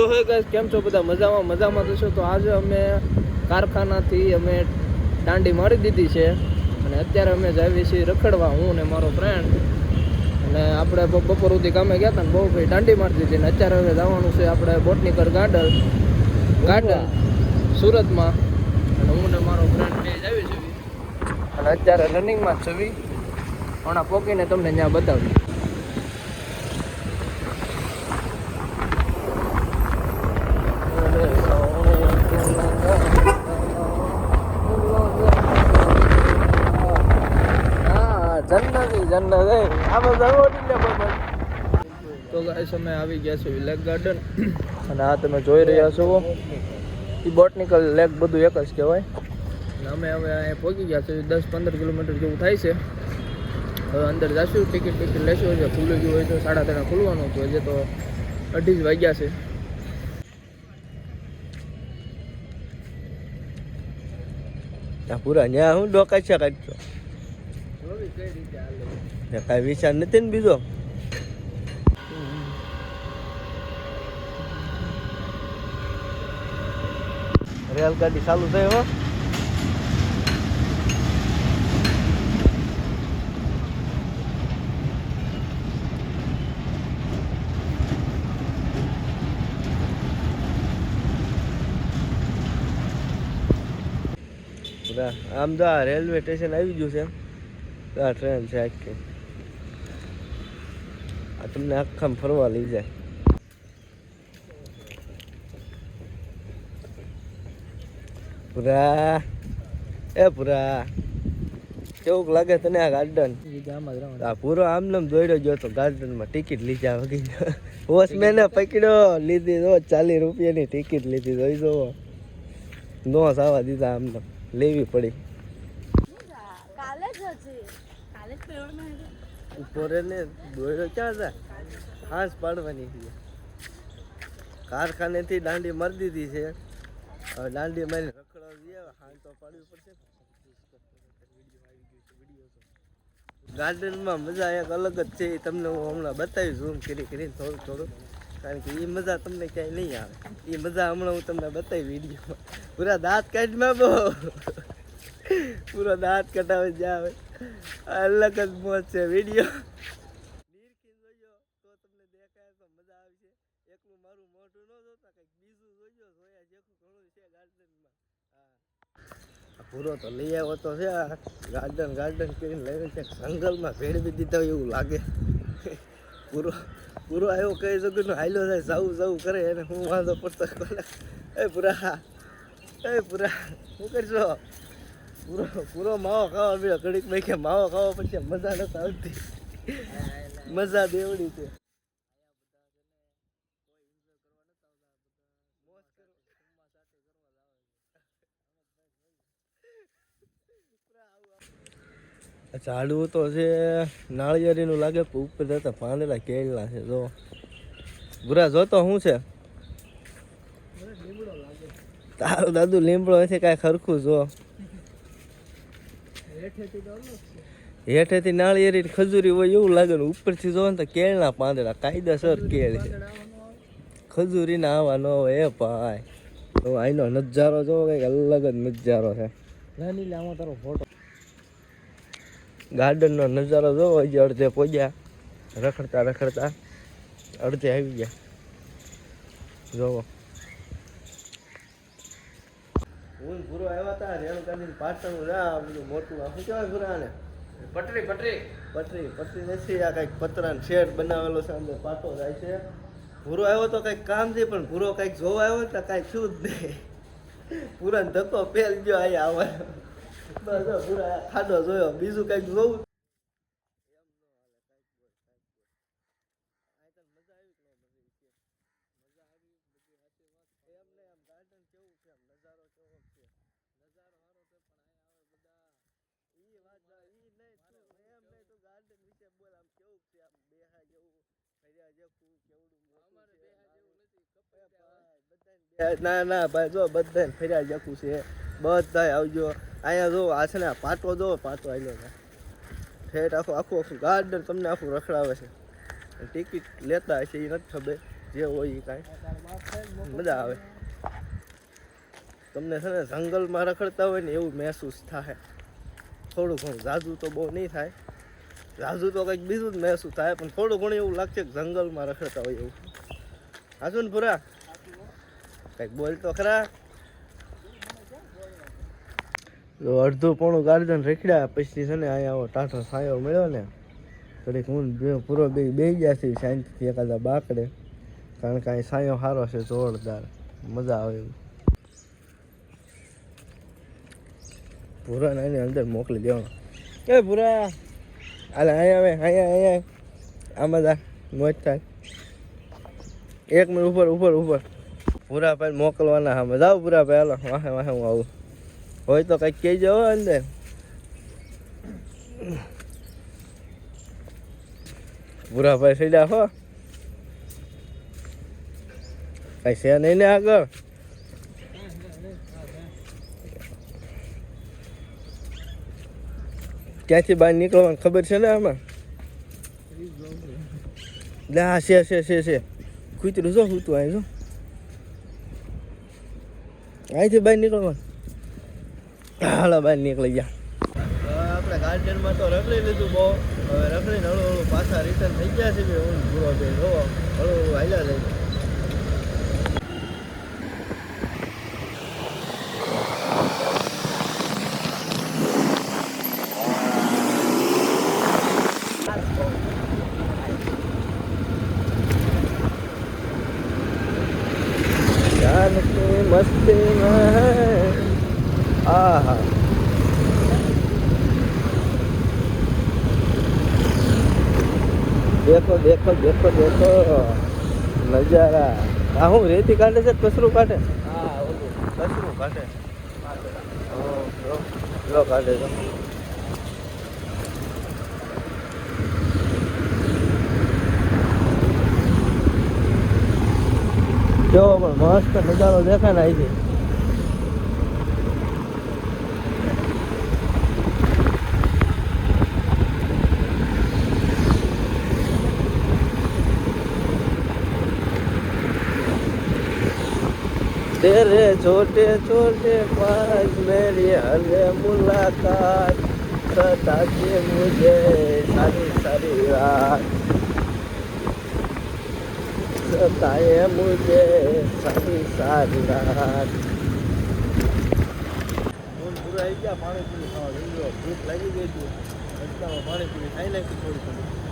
સો હે ગાઈસ, કેમ છો બધા? મજામાં થશો. તો આજે અમે કારખાનાથી અમે દાંડી મારી દીધી છે અને અત્યારે અમે જાવી છીએ રખડવા, હું ને મારો ફ્રેન્ડ. અને આપણે બપોર સુધી કામે ગયા હતા ને બહુ ભાઈ દાંડી મારી દીધી ને અત્યારે હવે જવાનું છે આપણે બોટનીકર ગાર્ડન સુરતમાં. અને હું ને મારો ફ્રેન્ડ બે જાવી છીએ અને અત્યારે રનિંગમાં જ છવી. હમણાં પોકીને તમને ત્યાં બતાવી. તો ગાઈસ અમે આવી ગયા છે લેક ગાર્ડન અને આ તમે જોઈ રહ્યા છો એ બોટનિકલ લેક, બધું એક જ કહેવાય. અને અમે હવે અહીંયા પહોંચી ગયા છે, 10-15 કિલોમીટર જેવું થાય છે. હવે અંદર જઈશું, ટિકિટ લેશું. હજી ખુલ્લું ગયું હોય તો 3:30 ખુલવાનું હતું, હજી તો 2:30 વાગ્યા છે. પૂરા ન્યા હું ડોકા છે કાઢતો કઈ વિચાર નથી ને બીજો. રેલગાડી ચાલુ થઈ હો. આમ તો આ રેલવે સ્ટેશન આવી ગયું છે. આ ટ્રેન છે આખી, આ તમને આખામાં ફરવા લઈ જાય. પૂરા કેવું લાગે તને આ ગાર્ડન? આ પૂરો આમનામ દોડ્યો ગયો તો ગાર્ડનમાં, ટિકિટ લીધા વગી વોચમેન પકડ્યો, લીધી તો 40 રૂપિયાની ટિકિટ લીધી. જોઈ જવો, નો સાવા દીધા, આમનામ લેવી પડી. ઉપરે ને દોડ્યો ક્યાં છે? હાંસ પાડવાની છે. કારખાનેથી દાંડી મારી દીધી છે. હવે દાંડી મારી રખડવા જઈએ, હાંસ તો પાડવી પડશે. ગાર્ડનમાં મજા એક અલગ જ છે, એ તમને હું હમણાં બતાવી ઝૂમ કરીને થોડું, કારણ કે એ મજા તમને ક્યાંય નહીં આવે. એ મજા હમણાં હું તમને બતાવી વિડીયોમાં. પૂરા દાંત કાઢમાં બહુ પૂરો દાંત કટાવે જ આવે, અલગ જ મોજ છે. વિડીયો જોજો તો તમને દેખાય તો મજા આવશે. એકલું મારું મોઢું ન જોતા, કંઈક બીજું જોજો, જોયા જેખું ઘણું છે ગાર્ડનમાં. હા, પૂરો તો લઈ આવ્યો તો છે. આ ગાર્ડન કરીને લઈને છે, જંગલમાં ભેળવી દીધા હોય એવું લાગે. પૂરો આવ્યો કઈ જગ્યાનો હાઈલો થાય, જવું કરે એને હું વાંધો પડતો. પૂરા શું કરશો? પૂરો માવો ખાવા મળ્યો. ઘડીક ભાઈ કે માવો ખાવા પછી મજા નથી આવતી. મજા દેવડી છે. ઝાડવું તો છે નાળિયેરીનું લાગે, ઉપર જતા પાંદડા કેળના છે. જો બુરા જોતો શું છે? તારું દાદુ લીમડો છે કાંઈ ખરખું જો. હેઠેથી નાળિયેરી ખજૂરી હોય એવું લાગે ને, ઉપરથી જો ને તો કેળના પાંદડા, કાયદેસર કેળ છે. ખજૂરીના આવા ન હોય એ ભાઈ. તો અહીંનો નજારો જોવો, કંઈક અલગ જ નજારો છે. આમાં તારો ફોટો ગાર્ડનનો નજારો જોવો. હજી અડધે પહોંચ્યા, રખડતા અડધે આવી ગયા. જોવો, હું પૂરો આવ્યા હતા રેલગાડી પાટણ બધું મોટું શું કહેવાય પૂરાને? પટરી નથી. આ કંઈક પતરાનો શેડ બનાવેલો છે, અંદર પાટો જાય છે. પૂરો આવ્યો તો કંઈક કામ છે, પણ પૂરો કંઈક જોવા આવ્યો તો કાંઈ શું જ નહીં. પૂરા ધક્કો પેલ ગયો અહીંયા આવવાનો. બસ પૂરા ખાડો જોયો, બીજું કંઈક જોવું ના ભાઈ, જો બધા ફર્યા જકું છે. બધા આવજો અહીંયા. જો આ છે ને પાટો, જો પાટો આવ્યો છે ઠેઠ. આખું ગાર્ડન તમને આખું રખડાવે છે. ટિકિટ લેતા હશે એ નથી ખબર, જે હોય એ કાંઈ મજા આવે. તમને છે ને જંગલમાં રખડતા હોય ને એવું મહેસૂસ થાય. થોડું ઘણું, ઝાઝુ તો બહુ નહીં થાય, ઝાઝુ તો કંઈક બીજું જ મહેસૂસ થાય, પણ થોડું ઘણું એવું લાગશે કે જંગલમાં રખડતા હોય એવું. હાજુ ને પૂરા કંઈક બોલ તો ખરા. તો અડધું પોણું ગાર્ડન રખડ્યા પછી છે ને અહીંયા આવો ટાઢો છાંયો મળ્યો ને થોડીક હું પૂરો બે ગયા છે શાંતિથી એકાદા બાકડે, કારણ કે અહીં છાંયો સારો છે જોરદાર, મજા આવે એવું. પૂરાને એની અંદર મોકલી દેવાનો. એ પૂરા હાલે અહીંયા આવે, અહીંયા આમાં જા મોજ થાય. 1 મિનિટ ઉપર પૂરા ભાઈ મોકલવાના. હા મજા આવ પૂરા ભાઈ, હાલો વાહે હું આવું. હોય તો કંઈક કહેજો અંદર. પૂરા ભાઈ સીધા હો, કઈ છે નહીં ને આગળ. ક્યાંથી બહાર નીકળવાની ખબર છે ને આમાં? હા છે કૂતરું જો હું તું અહીં જો, અહીંથી બહાર નીકળવાનું. હાલો બહાર નીકળી ગયા. આપણે ગાર્ડનમાં તો રખડી લીધું બહુ, હવે રખડીને હળવું પાછા રિટર્ન થઈ ગયા છે. હું પૂરો બે જોવો હળવું હાલ્યા લઈ. मस्ती में है आहा देखो देखो देखो देखो नजारा. આ હું રેતી કાઢે છે કચરું કાઢે? હા કચરું કાઢે. લો કાઢે છે. જો પણ મસ્ત નજારો દેખાય ને અહીંથી. तेरे छोटे छोटे पास मेरी हर मुलाकात सताती मुझे सारी सारी रात, सताए मुझे सारी सारी रात. પૂરા આવી ગયા પાણીપુરી ખાવા. ભૂખ લાગી ગઈ હતી, રસ્તામાં પાણીપુરી ખાઈ નાખી થોડી થોડી.